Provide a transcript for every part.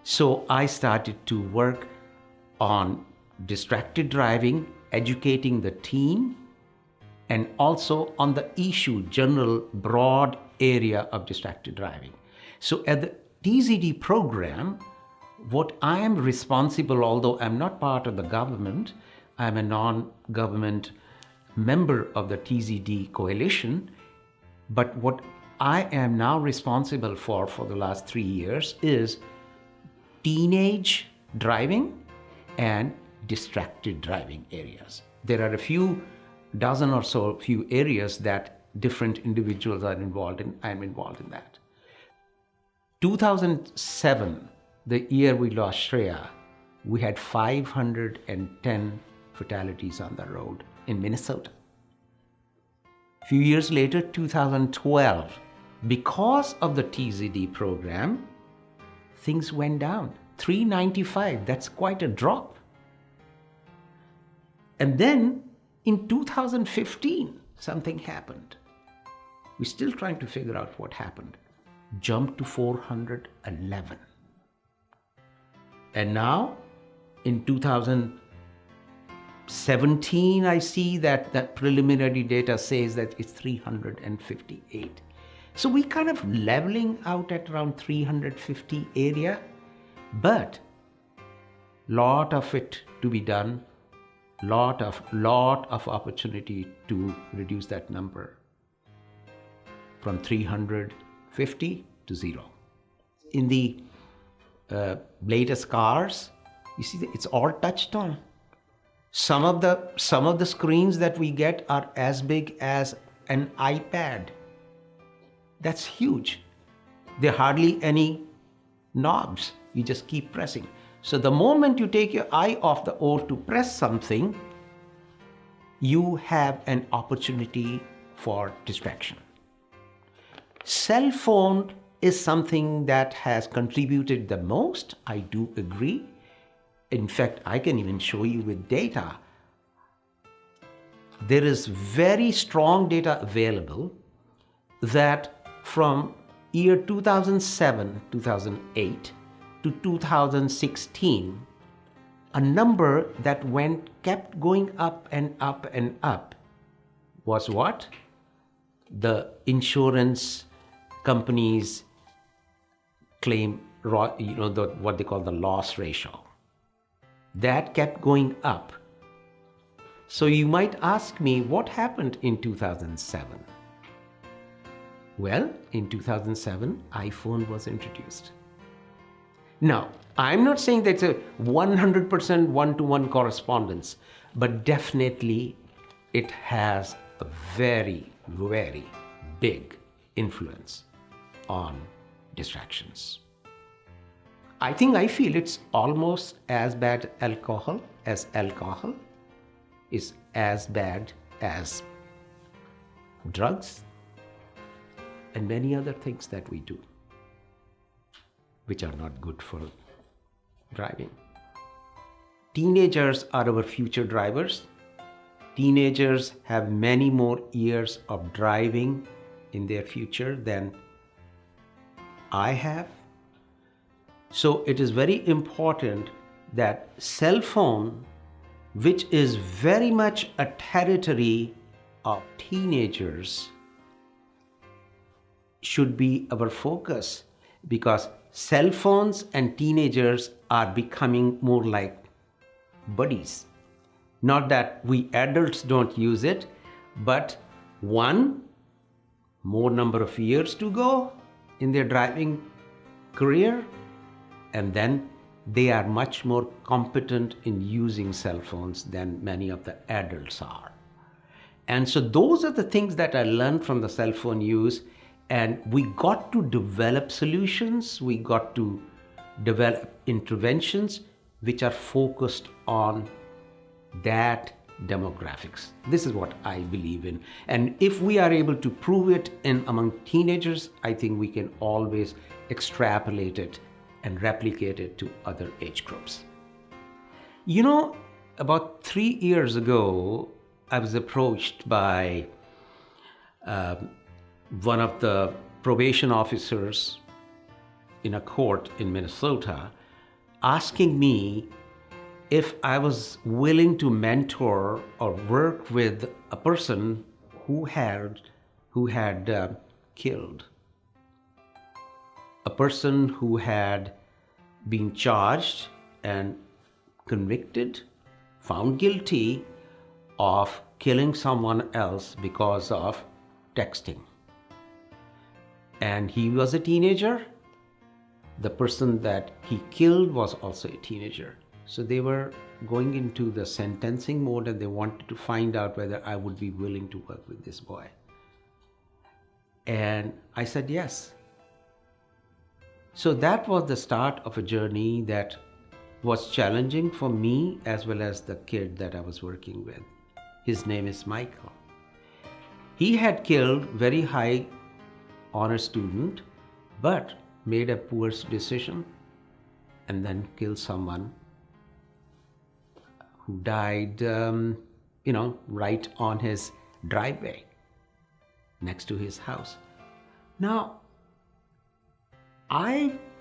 So I started to work on distracted driving, educating the team, and also on the issue, general broad area of distracted driving. So at the TZD program, what I am responsible, although I'm not part of the government, I'm a non-government member of the TZD coalition, but what I am now responsible for the last 3 years is teenage driving and distracted driving areas. There are a few dozen or so few areas that different individuals are involved in. I'm involved in that. 2007, the year we lost Shreya, we had 510 fatalities on the road in Minnesota. A few years later, 2012, because of the TZD program, things went down. 395, that's quite a drop. And then in 2015, something happened. We're still trying to figure out what happened. Jumped to 411. And now, in 2017, I see that preliminary data says that it's 358. So we kind of leveling out at around 350 area, but lot of it to be done, lot of opportunity to reduce that number from 350 to 0. In the latest cars, you see it's all touch tone. Some of the screens that we get are as big as an iPad. That's huge. There are hardly any knobs. You just keep pressing. So the moment you take your eye off the oar to press something, you have an opportunity for distraction. Cell phone is something that has contributed the most. I do agree. In fact, I can even show you with data. There is very strong data available that from year 2007, 2008 to 2016, a number that kept going up and up and up was what? The insurance companies claim, what they call the loss ratio. That kept going up. So you might ask me, what happened in 2007? Well, in 2007, iPhone was introduced. Now, I'm not saying that's a 100% one-to-one correspondence, but definitely it has a very, very big influence on distractions. I feel it's almost as bad as alcohol is as bad as drugs and many other things that we do, which are not good for driving. Teenagers are our future drivers. Teenagers have many more years of driving in their future than I have. So it is very important that cell phone, which is very much a territory of teenagers, should be our focus, because cell phones and teenagers are becoming more like buddies. Not that we adults don't use it, but one, more number of years to go in their driving career, and then they are much more competent in using cell phones than many of the adults are. And so those are the things that I learned from the cell phone use, and we got to develop solutions, we got to develop interventions which are focused on that demographics. This is what I believe in. And if we are able to prove it among teenagers, I think we can always extrapolate it and replicate it to other age groups. About 3 years ago, I was approached by one of the probation officers in a court in Minnesota asking me if I was willing to mentor or work with a person who had killed, a person who had been charged and convicted, found guilty of killing someone else because of texting. And he was a teenager. The person that he killed was also a teenager. So they were going into the sentencing mode, and they wanted to find out whether I would be willing to work with this boy. And I said yes. So that was the start of a journey that was challenging for me as well as the kid that I was working with. His name is Michael. He had killed very high honor student, but made a poor decision and then killed someone who died, right on his driveway next to his house. Now,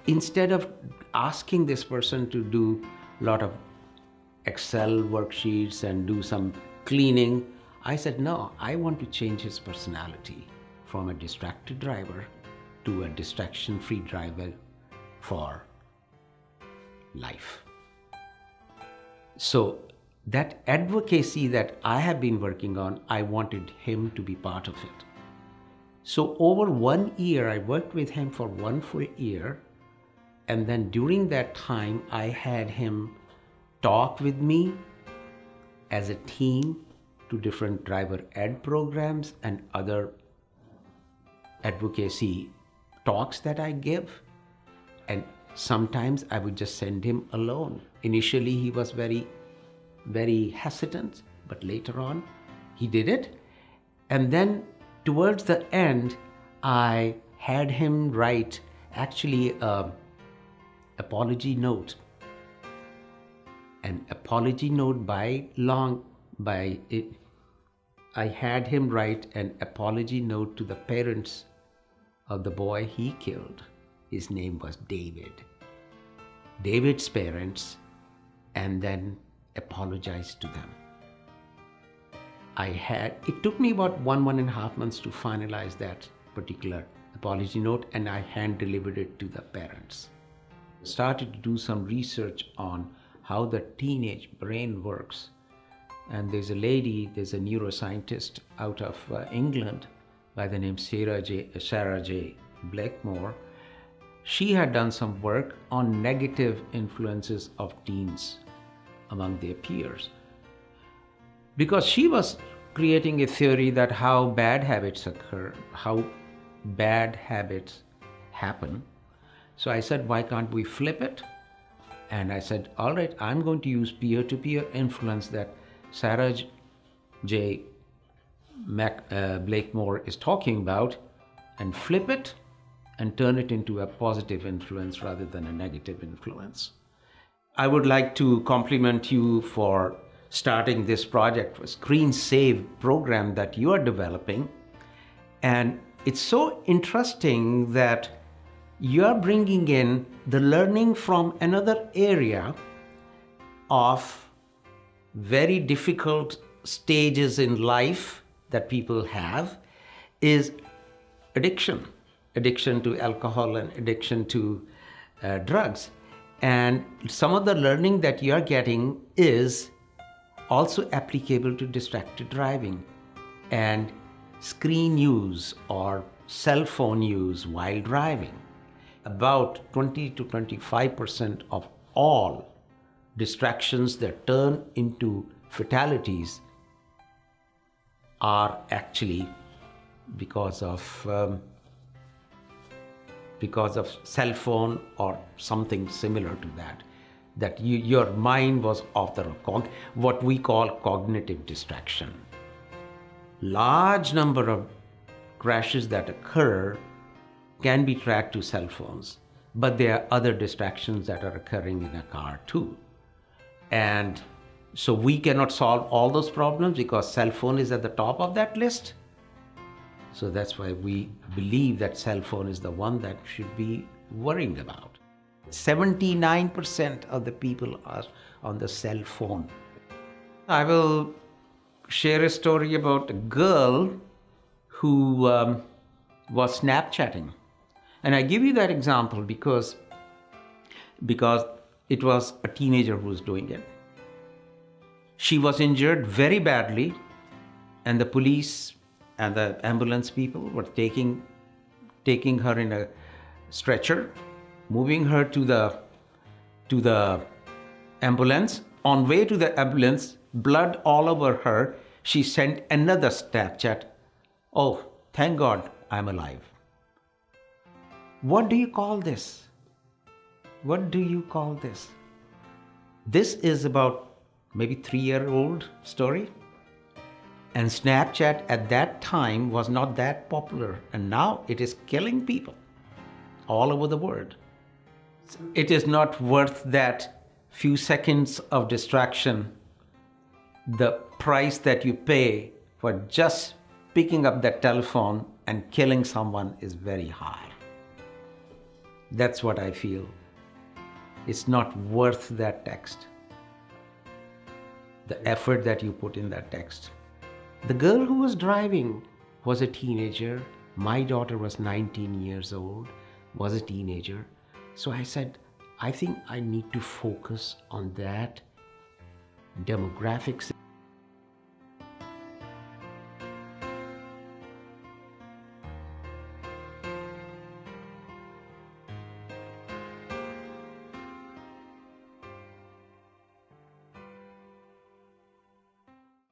instead of asking this person to do a lot of Excel worksheets and do some cleaning, I said, no, I want to change his personality from a distracted driver to a distraction-free driver for life. So that advocacy that I have been working on, I wanted him to be part of it. So over 1 year, I worked with him for 1 full year. And then during that time, I had him talk with me as a team to different driver ed programs and other advocacy talks that I give. And sometimes I would just send him alone. Initially, he was very, very hesitant, but later on, he did it. And then towards the end, I had him write actually an apology note. An apology note I had him write an apology note to the parents of the boy he killed. His name was David. David's parents, and then apologized to them. It took me about 1.5 months to finalize that particular apology note, and I hand delivered it to the parents. Started to do some research on how the teenage brain works. And there's a neuroscientist out of England by the name Sarah J. Blakemore. She had done some work on negative influences of teens among their peers. Because she was creating a theory that how bad habits occur, how bad habits happen. So I said, why can't we flip it? And I said, all right, I'm going to use peer-to-peer influence that Sarah J. Blakemore is talking about, and flip it and turn it into a positive influence rather than a negative influence. I would like to compliment you for starting this project, for Screen Save program that you are developing. And it's so interesting that you're bringing in the learning from another area of very difficult stages in life that people have, is addiction to alcohol and addiction to drugs. And some of the learning that you're getting is also applicable to distracted driving and screen use or cell phone use while driving. About 20 to 25% of all distractions that turn into fatalities are actually because of cell phone or something similar to that your mind was off the rock, what we call cognitive distraction. Large number of crashes that occur can be tracked to cell phones, but there are other distractions that are occurring in a car too. And so we cannot solve all those problems because cell phone is at the top of that list. So that's why we believe that cell phone is the one that should be worrying about. 79% of the people are on the cell phone. I will share a story about a girl who was Snapchatting. And I give you that example because it was a teenager who was doing it. She was injured very badly, and the police and the ambulance people were taking her in a stretcher, moving her to the ambulance. On way to the ambulance, blood all over her, she sent another Snapchat. Oh, thank God I'm alive. What do you call this? What do you call this? This is about maybe 3-year-old story. And Snapchat at that time was not that popular. And now it is killing people all over the world. It is not worth that few seconds of distraction. The price that you pay for just picking up that telephone and killing someone is very high. That's what I feel. It's not worth that text, the effort that you put in that text. The girl who was driving was a teenager. My daughter was 19 years old, was a teenager. So I said, I think I need to focus on that demographics.